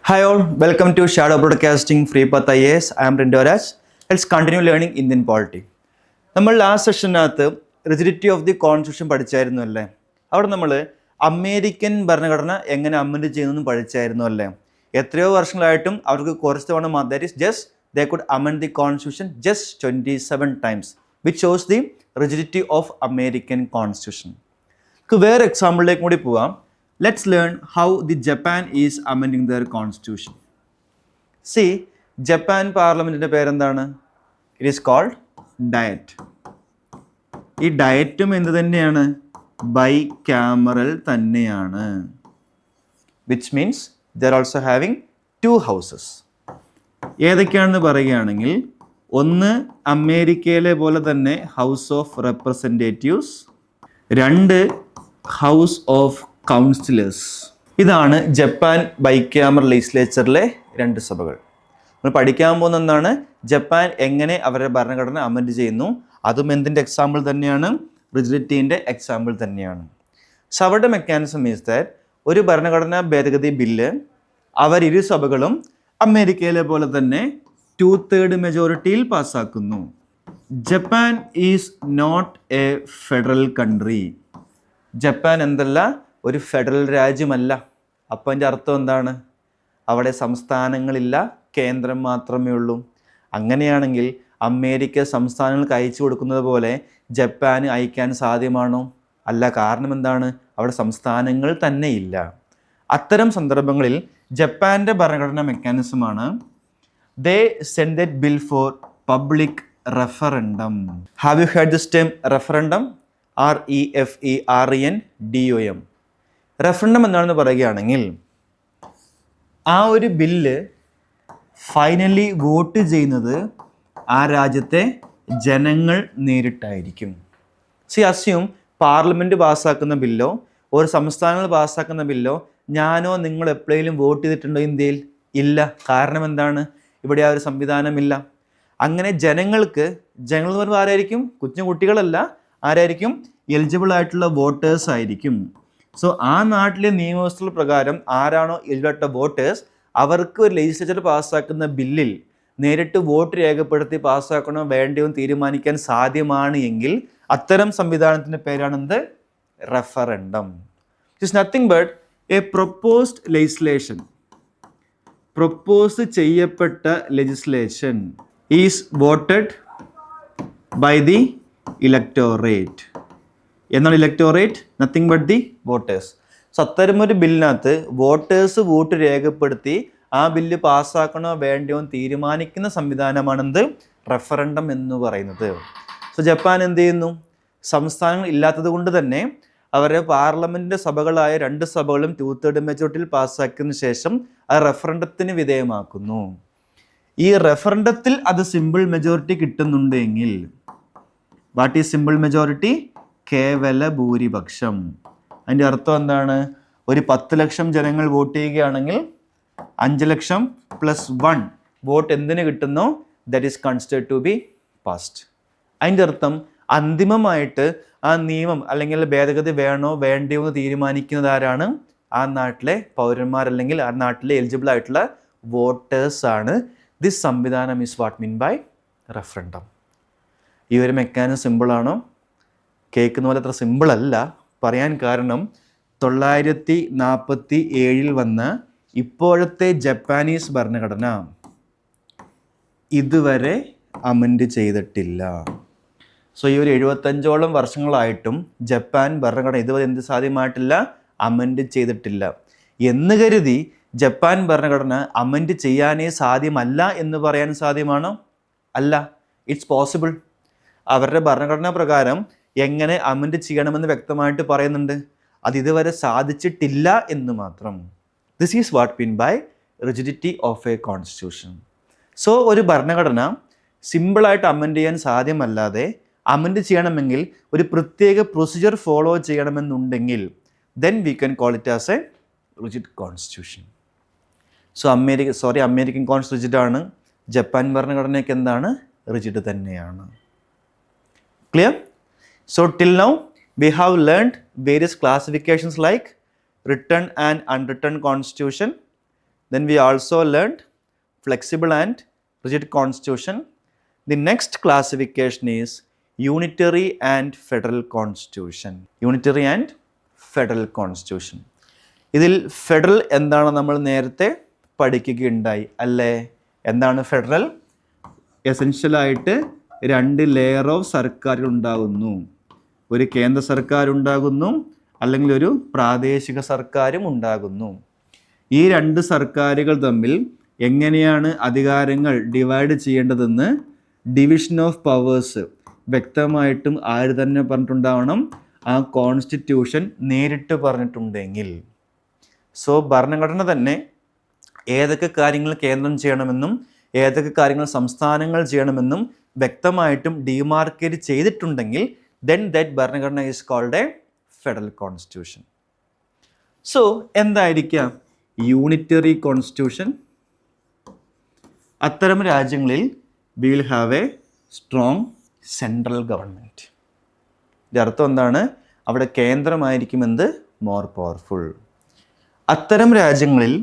Hi all, welcome to Shadow Broadcasting Free Path IAS. I am Rindo Raj. Let's continue learning Indian polity. നമ്മൾ last സെഷനകത്ത് rigidity of the constitution പഠിച്ചായിരുന്നു അല്ലേ? അവിടെ നമ്മൾ American ഭരണഘടന എങ്ങനെ അമെൻഡ് ചെയ്യുന്നു പഠിച്ചായിരുന്നു അല്ലേ? എത്രയോ വർഷങ്ങളായിട്ടും അവർക്ക് കുറച്ച് തവണ that is just they could amend the constitution just 27 times which shows the rigidity of American constitution. വേറെ എക്സാമ്പിളിലേക്ക് കൂടി പോവാം. Let's learn how the Japan is amending their constitution. See, Japan പാർലമെൻറ്റിൻ്റെ പേരെന്താണ്? It is called Diet. ഈ ഡയറ്റും എന്ത് തന്നെയാണ്? Bicameral തന്നെയാണ്. Which means they are also having 2 houses. ഏതൊക്കെയാണെന്ന് പറയുകയാണെങ്കിൽ ഒന്ന് അമേരിക്കയിലെ പോലെ തന്നെ house of representatives, 2 house of councillors. ഇതാണ് ജപ്പാൻ ബൈക്യാമറൽ ലെജിസ്ലേച്ചറിലെ 2 സഭകൾ. നമ്മൾ പഠിക്കാൻ പോകുന്ന എന്താണ്? ജപ്പാൻ എങ്ങനെ അവരുടെ ഭരണഘടന അമെൻഡ് ചെയ്യുന്നു. അതും എന്തിൻ്റെ എക്സാമ്പിൾ തന്നെയാണ്? റിജിഡിറ്റീൻ്റെ എക്സാമ്പിൾ തന്നെയാണ്. സോ അവരുടെ മെക്കാനിസം ഈസ് ദാറ്റ് ഒരു ഭരണഘടനാ ഭേദഗതി ബില്ല് അവർ 2 സഭകളും അമേരിക്കയിലെ പോലെ തന്നെ 2/3 മെജോറിറ്റിയിൽ പാസ്സാക്കുന്നു. Japan is not a federal country. Japan എന്തല്ല? ഒരു ഫെഡറൽ രാജ്യമല്ല. അപ്പോൾ അതിൻ്റെ അർത്ഥം എന്താണ്? അവിടെ സംസ്ഥാനങ്ങളില്ല, കേന്ദ്രം മാത്രമേ ഉള്ളൂ. അങ്ങനെയാണെങ്കിൽ അമേരിക്ക സംസ്ഥാനങ്ങൾക്ക് അയച്ചു കൊടുക്കുന്നത് പോലെ ജപ്പാന് അയക്കാൻ സാധ്യമാണോ? അല്ല. കാരണം എന്താണ്? അവിടെ സംസ്ഥാനങ്ങൾ തന്നെ ഇല്ല. അത്തരം സന്ദർഭങ്ങളിൽ ജപ്പാൻ്റെ ഭരണഘടനാ മെക്കാനിസമാണ് they send that bill for public referendum. Have you heard this term referendum? REFERENDUM. Referendum എന്താണെന്ന് പറയുകയാണെങ്കിൽ ആ ഒരു ബില്ല് ഫൈനലി വോട്ട് ചെയ്യുന്നത് ആ രാജ്യത്തെ ജനങ്ങൾ നേരിട്ടായിരിക്കും. അസ്യൂം പാർലമെൻറ്റ് പാസ്സാക്കുന്ന ബില്ലോ ഒരു സംസ്ഥാനങ്ങൾ പാസ്സാക്കുന്ന ബില്ലോ ഞാനോ നിങ്ങൾ എപ്പോഴെങ്കിലും വോട്ട് ചെയ്തിട്ടുണ്ടോ ഇന്ത്യയിൽ? ഇല്ല. കാരണം എന്താണ്? ഇവിടെ ആ ഒരു സംവിധാനമില്ല. അങ്ങനെ ജനങ്ങൾ എന്ന് പറയുമ്പോൾ ആരായിരിക്കും? കുഞ്ഞു കുട്ടികളല്ല. ആരായിരിക്കും? എലിജിബിൾ ആയിട്ടുള്ള വോട്ടേഴ്സ് ആയിരിക്കും. സോ ആ നാട്ടിലെ നിയമവ്യവസ്ഥകൾ പ്രകാരം ആരാണോ എലിജിബിൾ ആയിട്ടുള്ള വോട്ടേഴ്സ് അവർക്ക് ഒരു ലെജിസ്ലേച്ചർ പാസ്സാക്കുന്ന ബില്ലിൽ നേരിട്ട് വോട്ട് രേഖപ്പെടുത്തി പാസ്സാക്കണോ വേണ്ടയോ തീരുമാനിക്കാൻ സാധ്യമാണ് എങ്കിൽ അത്തരം സംവിധാനത്തിൻ്റെ പേരാണെന്ത്? Referendum. It is nothing but a proposed legislation. Propose ചെയ്യപ്പെട്ട legislation is voted by the electorate. എന്നാണ് electorate? Nothing but the voters. So അത്തരമൊരു ബില്ലിനകത്ത് വോട്ടേഴ്സ് വോട്ട് രേഖപ്പെടുത്തി ആ ബില്ല് പാസ്സാക്കണോ വേണ്ടയോ തീരുമാനിക്കുന്ന സംവിധാനമാണെന്ത്? റെഫറൻഡം എന്ന് പറയുന്നത്. സോ ജപ്പാൻ എന്ത് ചെയ്യുന്നു? സംസ്ഥാനങ്ങൾ ഇല്ലാത്തത് കൊണ്ട് തന്നെ അവരുടെ പാർലമെൻറ്റിൻ്റെ സഭകളായ 2 സഭകളും 2/3 മെജോറിറ്റിയിൽ പാസ്സാക്കിയതിനു ശേഷം അത് റെഫറൻഡത്തിന് വിധേയമാക്കുന്നു. ഈ റെഫറൻഡത്തിൽ അത് സിമ്പിൾ മെജോറിറ്റി കിട്ടുന്നുണ്ടെങ്കിൽ വാട്ട് ഈസ് സിമ്പിൾ മെജോറിറ്റി? കേവല ഭൂരിപക്ഷം. അതിൻ്റെ അർത്ഥം എന്താണ്? ഒരു 10 ലക്ഷം ജനങ്ങൾ വോട്ട് ചെയ്യുകയാണെങ്കിൽ 5 ലക്ഷം + 1 വോട്ട് എന്തിന് കിട്ടുന്നു? That is considered to be passed. അതിൻ്റെ അർത്ഥം അന്തിമമായിട്ട് ആ നിയമം അല്ലെങ്കിൽ ഭേദഗതി വേണോ വേണ്ടയോ എന്ന് തീരുമാനിക്കുന്നത് ആരാണ്? ആ നാട്ടിലെ പൗരന്മാർ അല്ലെങ്കിൽ ആ നാട്ടിലെ എലിജിബിൾ ആയിട്ടുള്ള വോട്ടേഴ്സ് ആണ്. ദിസ് സംവിധാനം is what mean by referendum. ഈ ഒരു മെക്കാനിസം സിമ്പിളാണോ? കേൾക്കുന്ന പോലെ അത്ര സിമ്പിൾ അല്ല. പറയാൻ കാരണം 947 വന്ന ഇപ്പോഴത്തെ ജപ്പാനീസ് ഭരണഘടന ഇതുവരെ അമെൻഡ് ചെയ്തിട്ടില്ല. സോ ഈ ഒരു 75ഓളം വർഷങ്ങളായിട്ടും ജപ്പാൻ ഭരണഘടന ഇതുവരെ എന്ത് സാധ്യമായിട്ടില്ല? അമെൻഡ് ചെയ്തിട്ടില്ല. എന്ന് കരുതി ജപ്പാൻ ഭരണഘടന അമെൻഡ് ചെയ്യാനേ സാധ്യമല്ല എന്ന് പറയാൻ സാധ്യമാണോ? അല്ല. It's possible. അവരുടെ ഭരണഘടനാ പ്രകാരം എങ്ങനെ അമെൻഡ് ചെയ്യണമെന്ന് വ്യക്തമായിട്ട് പറയുന്നുണ്ട്. അത് ഇതുവരെ സാധിച്ചിട്ടില്ല എന്ന് മാത്രം. This is what mean by rigidity of a constitution. So ഒരു ഭരണഘടന സിമ്പിളായിട്ട് അമെൻഡ് ചെയ്യാൻ സാധ്യമല്ലാതെ അമെൻഡ് ചെയ്യണമെങ്കിൽ ഒരു പ്രത്യേക പ്രൊസീജിയർ ഫോളോ ചെയ്യണമെന്നുണ്ടെങ്കിൽ then we can call it as a rigid constitution. So American constitution റിജിഡാണ്. ജപ്പാൻ ഭരണഘടനയ്ക്ക് എന്താണ്? റിജിഡ് തന്നെയാണ്. Clear? So till now we have learned various classifications like written and unwritten constitution, Then we also learned flexible and rigid constitution. The next classification is unitary and federal constitution. Unitary and federal constitution. ഇതിൽ federal എന്താണ് നമ്മൾ നേരത്തെ പഠിക്കുകയുണ്ടായി അല്ലേ? എന്താണ് federal? എസെൻഷ്യലായിട്ട് 2 layer of സർക്കാരുകൾ ഉണ്ടാകുന്നു. ഒരു കേന്ദ്ര സർക്കാർ ഉണ്ടാകുന്നു, അല്ലെങ്കിൽ ഒരു പ്രാദേശിക സർക്കാരും ഉണ്ടാകുന്നു. ഈ 2 സർക്കാരുകൾ തമ്മിൽ എങ്ങനെയാണ് അധികാരങ്ങൾ ഡിവൈഡ് ചെയ്യേണ്ടതെന്ന് ഡിവിഷൻ ഓഫ് പവേഴ്സ് വ്യക്തമായിട്ടും ആര് തന്നെ പറഞ്ഞിട്ടുണ്ടാവണം? ആ കോൺസ്റ്റിറ്റ്യൂഷൻ നേരിട്ട് പറഞ്ഞിട്ടുണ്ടെങ്കിൽ. സോ ഭരണഘടന തന്നെ ഏതൊക്കെ കാര്യങ്ങൾ കേന്ദ്രം ചെയ്യണമെന്നും ഏതൊക്കെ കാര്യങ്ങൾ സംസ്ഥാനങ്ങൾ ചെയ്യണമെന്നും വ്യക്തമായിട്ടും ഡിമാർക്കേറ്റ് ചെയ്തിട്ടുണ്ടെങ്കിൽ then that ഭരണഘടന is called a federal constitution. So എന്തായിരിക്കാം യൂണിറ്ററി കോൺസ്റ്റിറ്റ്യൂഷൻ? അത്തരം രാജ്യങ്ങളിൽ we will have a strong central government. ഇതിൻ്റെ അർത്ഥം എന്താണ്? അവിടെ കേന്ദ്രമായിരിക്കുമെന്ത്? More powerful. അത്തരം രാജ്യങ്ങളിൽ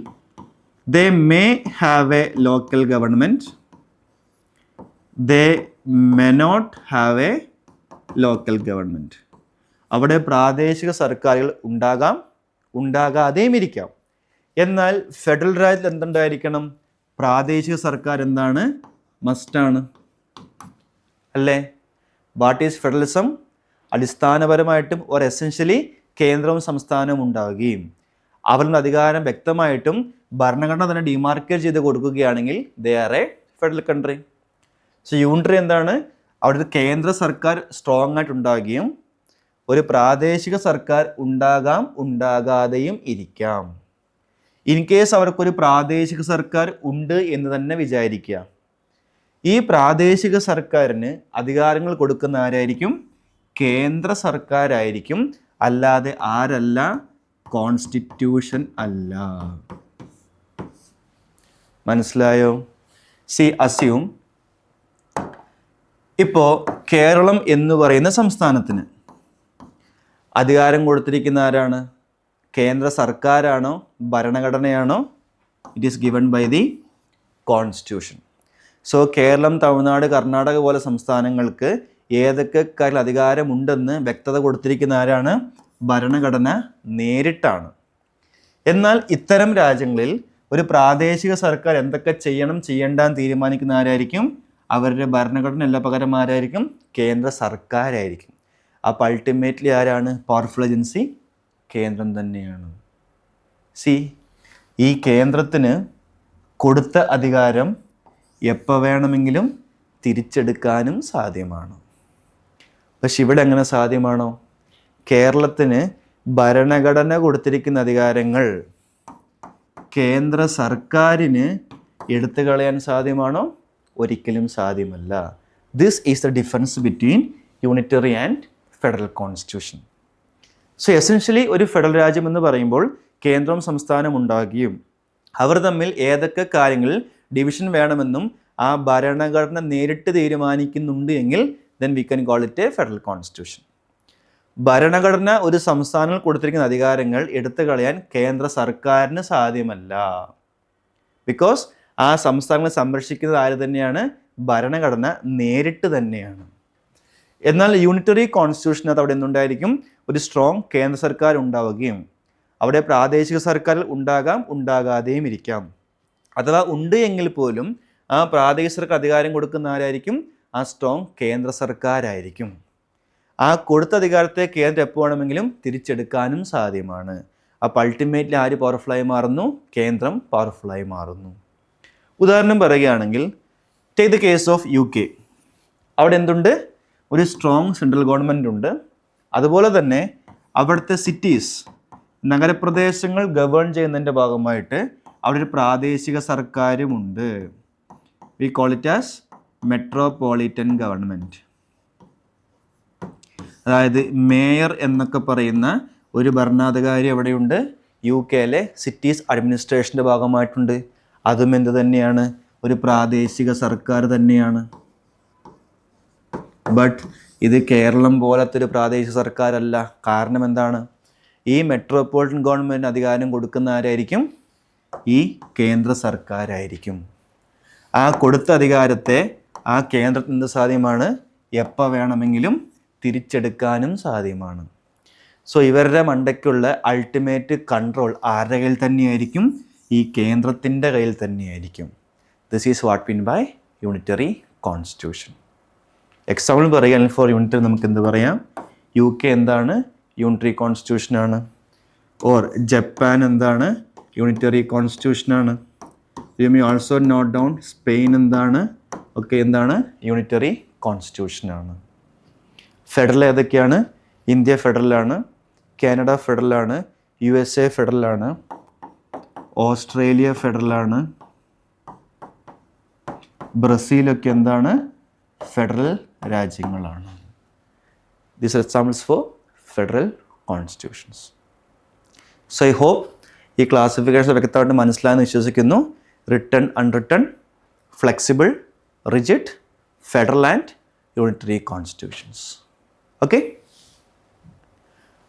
they may have a local government, they may not have a local government. അവിടെ പ്രാദേശിക സർക്കാരുകൾ ഉണ്ടാകാം, ഉണ്ടാകാതെയും ഇരിക്കാം. എന്നാൽ ഫെഡറൽ രാജ്യത്തിൽ എന്തുണ്ടായിരിക്കണം? പ്രാദേശിക സർക്കാർ എന്താണ്? മസ്റ്റാണ് അല്ലേ? What is federalism? അടിസ്ഥാനപരമായിട്ടും ഒരു എസെൻഷ്യലി കേന്ദ്രവും സംസ്ഥാനവും ഉണ്ടാവുകയും അവരുടെ അധികാരം വ്യക്തമായിട്ടും ഭരണഘടന തന്നെ ഡിമാർക്കേറ്റ് ചെയ്ത് കൊടുക്കുകയാണെങ്കിൽ they are A federal country. So unitary എന്താണ്? അവിടെ ഒരു കേന്ദ്ര സർക്കാർ സ്ട്രോങ് ആയിട്ട് ഉണ്ടാകുകയും ഒരു പ്രാദേശിക സർക്കാർ ഉണ്ടാകാം, ഉണ്ടാകാതെയും ഇരിക്കാം. ഇൻ കേസ് അവർക്കൊരു പ്രാദേശിക സർക്കാർ ഉണ്ട് എന്ന് തന്നെ വിചാരിക്കുക. ഈ പ്രാദേശിക സർക്കാരിന് അധികാരങ്ങൾ കൊടുക്കുന്ന ആരായിരിക്കും? കേന്ദ്ര സർക്കാരായിരിക്കും, അല്ലാതെ ആരല്ല? കോൺസ്റ്റിറ്റ്യൂഷൻ അല്ല. മനസ്സിലായോ? അസ്യൂം ഇപ്പോൾ കേരളം എന്ന് പറയുന്ന സംസ്ഥാനത്തിന് അധികാരം കൊടുത്തിരിക്കുന്ന ആരാണ്? കേന്ദ്ര സർക്കാരാണോ ഭരണഘടനയാണോ? It is given by the constitution. So Keralam, Tamil Nadu, Karnataka പോലെ സംസ്ഥാനങ്ങൾക്ക് ഏതൊക്കെ കാര്യത്തിൽ അധികാരമുണ്ടെന്ന് വ്യക്തത കൊടുത്തിരിക്കുന്ന ആരാണ്? ഭരണഘടന നേരിട്ടാണ്. എന്നാൽ ഇത്തരം രാജ്യങ്ങളിൽ ഒരു പ്രാദേശിക സർക്കാർ എന്തൊക്കെ ചെയ്യണം ചെയ്യേണ്ടെന്ന് തീരുമാനിക്കുന്ന ആരായിരിക്കും? അവരുടെ ഭരണഘടന അല്ല, പകരം ആരായിരിക്കും? കേന്ദ്ര സർക്കാരായിരിക്കും. അപ്പോൾ അൾട്ടിമേറ്റ്ലി ആരാണ് പവർഫുൾ ഏജൻസി? കേന്ദ്രം തന്നെയാണ്. ഈ കേന്ദ്രത്തിന് കൊടുത്ത അധികാരം എപ്പോൾ വേണമെങ്കിലും തിരിച്ചെടുക്കാനും സാധ്യമാണ്. പക്ഷെ ഇവിടെ എങ്ങനെ സാധ്യമാണോ? കേരളത്തിന് ഭരണഘടന കൊടുത്തിരിക്കുന്ന അധികാരങ്ങൾ കേന്ദ്ര സർക്കാരിന് എടുത്തു കളയാൻ സാധ്യമാണോ? ഒരിക്കലും സാധ്യമല്ല. This is the difference between unitary and federal constitution. So essentially ഒരു ഫെഡറൽ രാജ്യം എന്ന് പറയുമ്പോൾ കേന്ദ്രവും സംസ്ഥാനവും ഉണ്ടാകുകയും അവർ തമ്മിൽ ഏതൊക്കെ കാര്യങ്ങളിൽ ഡിവിഷൻ വേണമെന്നും ആ ഭരണഘടന നേരിട്ട് തീരുമാനിക്കുന്നുണ്ട് എങ്കിൽ then we can call it a federal constitution. ഭരണഘടന ഒരു സംസ്ഥാനങ്ങൾ കൊടുത്തിരിക്കുന്ന അധികാരങ്ങൾ എടുത്തു കളയാൻ കേന്ദ്ര സർക്കാരിന് സാധ്യമല്ല. ബിക്കോസ് ആ സംസ്ഥാനങ്ങളെ സംരക്ഷിക്കുന്നത് ആര് തന്നെയാണ്? ഭരണഘടന നേരിട്ട് തന്നെയാണ്. എന്നാൽ യൂണിറ്ററി കോൺസ്റ്റിറ്റ്യൂഷനകത്ത് അവിടെ എന്തുണ്ടായിരിക്കും? ഒരു സ്ട്രോങ് കേന്ദ്ര സർക്കാർ ഉണ്ടാവുകയും അവിടെ പ്രാദേശിക സർക്കാർ ഉണ്ടാകാം, ഉണ്ടാകാതെയും ഇരിക്കാം. അഥവാ ഉണ്ട് എങ്കിൽ പോലും ആ പ്രാദേശിക സർക്കാർ അധികാരം കൊടുക്കുന്ന ആരായിരിക്കും? ആ സ്ട്രോങ് കേന്ദ്ര സർക്കാരായിരിക്കും. ആ കൊടുത്ത അധികാരത്തെ കേന്ദ്രം എപ്പോൾ വേണമെങ്കിലും തിരിച്ചെടുക്കാനും സാധ്യമാണ്. അപ്പോൾ അൾട്ടിമേറ്റ്ലി ആര് പവർഫുള്ളായി മാറുന്നു? കേന്ദ്രം പവർഫുള്ളായി മാറുന്നു. ഉദാഹരണം പറയുകയാണെങ്കിൽ take the case of UK. അവിടെ എന്തുണ്ട്? ഒരു സ്ട്രോങ് സെൻട്രൽ ഗവൺമെൻറ് ഉണ്ട്. അതുപോലെ തന്നെ അവിടുത്തെ സിറ്റീസ്, നഗരപ്രദേശങ്ങൾ ഗവേൺ ചെയ്യുന്നതിൻ്റെ ഭാഗമായിട്ട് അവിടെ ഒരു പ്രാദേശിക സർക്കാരുമുണ്ട്. We call it as metropolitan government. അതായത് മേയർ എന്നൊക്കെ പറയുന്ന ഒരു ഭരണാധികാരി അവിടെയുണ്ട്. UK സിറ്റീസ് അഡ്മിനിസ്ട്രേഷൻ്റെ ഭാഗമായിട്ടുണ്ട്. അതും എന്ത് തന്നെയാണ്? ഒരു പ്രാദേശിക സർക്കാർ തന്നെയാണ്. ബട്ട് ഇത് കേരളം പോലത്തെ ഒരു പ്രാദേശിക സർക്കാരല്ല. കാരണം എന്താണ്? ഈ മെട്രോപൊളിറ്റൻ ഗവൺമെൻറ് അധികാരം കൊടുക്കുന്ന ആരായിരിക്കും? ഈ കേന്ദ്ര സർക്കാരായിരിക്കും. ആ കൊടുത്ത അധികാരത്തെ ആ കേന്ദ്രത്തിന് എന്ത് സാധ്യമാണ്? എപ്പോൾ വേണമെങ്കിലും തിരിച്ചെടുക്കാനും സാധ്യമാണ്. സോ ഇവരുടെ മണ്ടയ്ക്കുള്ള അൾട്ടിമേറ്റ് കൺട്രോൾ ആരുടെ കയ്യിൽ തന്നെയായിരിക്കും? ഈ കേന്ദ്രത്തിൻ്റെ കയ്യിൽ തന്നെയായിരിക്കും. This is what mean by unitary constitution. Example പറയുകയാണെങ്കിൽ ഫോർ യൂണിറ്ററി നമുക്ക് എന്ത് പറയാം? UK എന്താണ്? യൂണിറ്ററി കോൺസ്റ്റിറ്റ്യൂഷനാണ്. ഓർ ജപ്പാൻ എന്താണ്? യൂണിറ്ററി കോൺസ്റ്റിറ്റ്യൂഷനാണ്. You may also note down Spain എന്താണ്? ഒക്കെ എന്താണ്? യൂണിറ്ററി കോൺസ്റ്റിറ്റ്യൂഷനാണ്. ഫെഡറൽ ഏതൊക്കെയാണ്? ഇന്ത്യ ഫെഡറലാണ്, കാനഡ ഫെഡറലാണ്, USA ഫെഡറലാണ്, ഓസ്ട്രേലിയ ഫെഡറലാണ്, ബ്രസീലൊക്കെ എന്താണ്? ഫെഡറൽ രാജ്യങ്ങളാണ്. These are examples for federal constitutions. So I hope ഈ ക്ലാസിഫിക്കേഷൻ വ്യക്തമായിട്ട് മനസ്സിലായെന്ന് വിശ്വസിക്കുന്നു. Written, unwritten, flexible, rigid, federal and unitary constitutions. Okay,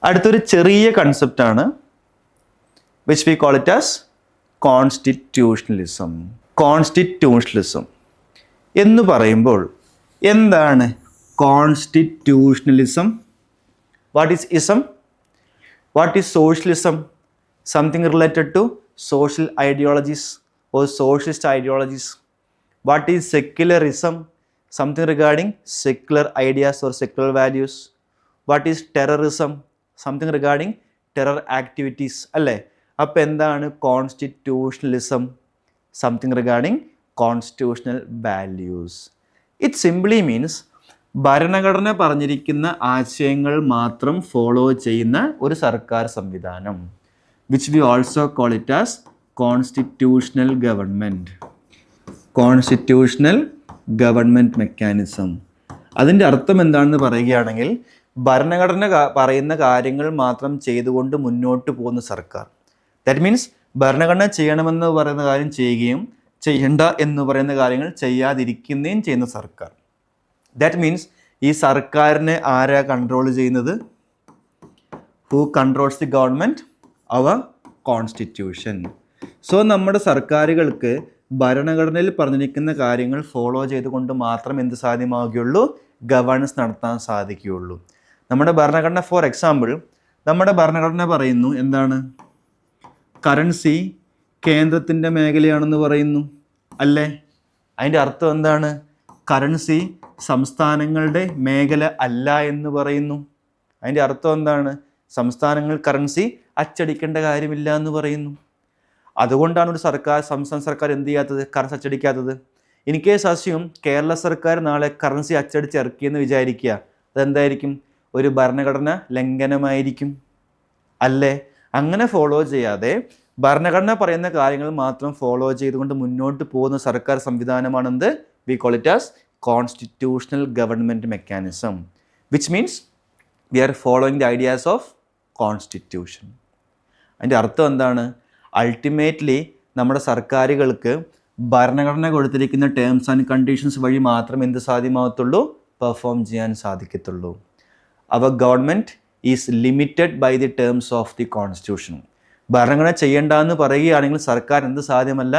അടുത്തൊരു ചെറിയ കൺസെപ്റ്റാണ് which we call it as constitutionalism. Constitutionalism എന്ന് പറയുമ്പോൾ എന്താണ് constitutionalism? What is ism? What is socialism? Something related to social ideologies or socialist ideologies. What is secularism? Something regarding secular ideas or secular values. What is terrorism? Something regarding terror activities. അല്ലേ? അപ്പോൾ എന്താണ് constitutionalism? Something regarding constitutional values. It simply means ഭരണഘടന പറഞ്ഞിരിക്കുന്ന ആശയങ്ങൾ മാത്രം follow ചെയ്യുന്ന ഒരു സർക്കാർ സംവിധാനം, which we also call it as constitutional government. Constitutional government mechanism. അതിൻ്റെ അർത്ഥം എന്താണെന്ന് പറയുകയാണെങ്കിൽ ഭരണഘടന പറയുന്ന കാര്യങ്ങൾ മാത്രം ചെയ്തുകൊണ്ട് മുന്നോട്ട് പോകുന്ന സർക്കാർ. ദാറ്റ് മീൻസ് ഭരണഘടന ചെയ്യണമെന്ന് പറയുന്ന കാര്യം ചെയ്യുകയും ചെയ്യണ്ട എന്ന് പറയുന്ന കാര്യങ്ങൾ ചെയ്യാതിരിക്കുകയും ചെയ്യുന്ന സർക്കാർ. ദാറ്റ് മീൻസ് ഈ സർക്കാരിനെ ആരാ കൺട്രോൾ ചെയ്യുന്നത്? Who controls the government? Our constitution. So നമ്മുടെ സർക്കാരുകൾക്ക് ഭരണഘടനയിൽ പറഞ്ഞിരിക്കുന്ന കാര്യങ്ങൾ ഫോളോ ചെയ്തുകൊണ്ട് മാത്രം എന്ത് സാധ്യമാവുകയുള്ളൂ? ഗവേണൻസ് നടത്താൻ സാധിക്കുകയുള്ളൂ. നമ്മുടെ ഭരണഘടന, ഫോർ എക്സാമ്പിൾ, നമ്മുടെ ഭരണഘടന പറയുന്നു എന്താണ്? കറൻസി കേന്ദ്രത്തിൻ്റെ മേഖലയാണെന്ന് പറയുന്നു, അല്ലേ? അതിൻ്റെ അർത്ഥം എന്താണ്? കറൻസി സംസ്ഥാനങ്ങളുടെ മേഖല അല്ല എന്ന് പറയുന്നു. അതിൻ്റെ അർത്ഥം എന്താണ്? സംസ്ഥാനങ്ങൾ കറൻസി അച്ചടിക്കേണ്ട കാര്യമില്ല എന്ന് പറയുന്നു. അതുകൊണ്ടാണ് ഒരു സർക്കാർ, സംസ്ഥാന സർക്കാർ എന്ത് ചെയ്യാത്തത്? കറൻസി അച്ചടിക്കാത്തത്. ഇൻ കേസ് അസ്യൂം കേരള സർക്കാർ നാളെ കറൻസി അച്ചടിച്ച് ഇറക്കിയെന്ന് വിചാരിക്കുക, അതെന്തായിരിക്കും? ഒരു ഭരണഘടന ലംഘനമായിരിക്കും, അല്ലേ? അങ്ങനെ ഫോളോ ചെയ്യാതെ ഭരണഘടന പറയുന്ന കാര്യങ്ങൾ മാത്രം ഫോളോ ചെയ്തുകൊണ്ട് മുന്നോട്ട് പോകുന്ന സർക്കാർ സംവിധാനമാണെന്ത്? We call it as constitutional government mechanism, which means we are following the ideas of constitution. അതിൻ്റെ അർത്ഥം എന്താണ്? അൾട്ടിമേറ്റ്ലി നമ്മുടെ സർക്കാരുകൾക്ക് ഭരണഘടന കൊടുത്തിരിക്കുന്ന ടേംസ് ആൻഡ് കണ്ടീഷൻസ് വഴി മാത്രം എന്ത് സാധ്യമാകത്തുള്ളൂ? പെർഫോം ചെയ്യാൻ സാധിക്കത്തുള്ളൂ. അവർ government is limited by the terms of the constitution. ഭരണഘടന ചെയ്യേണ്ടെന്ന് പറയുകയാണെങ്കിൽ സർക്കാർ എന്ത് സാധ്യമല്ല?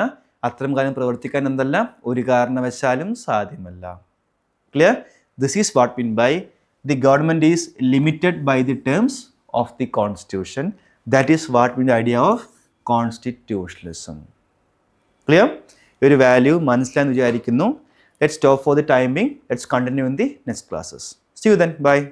അത്തരം കാര്യം പ്രവർത്തിക്കാൻ എന്തല്ല? ഒരു കാരണവശാലും സാധ്യമല്ല. Clear? This is what mean by the government is limited by the terms of the constitution. That is what means the idea of constitutionalism. Clear? Your value മനസ്സിലായെന്ന് വിചാരിക്കുന്നു. Let's stop for the time being. Let's continue in the next classes. See you then. Bye.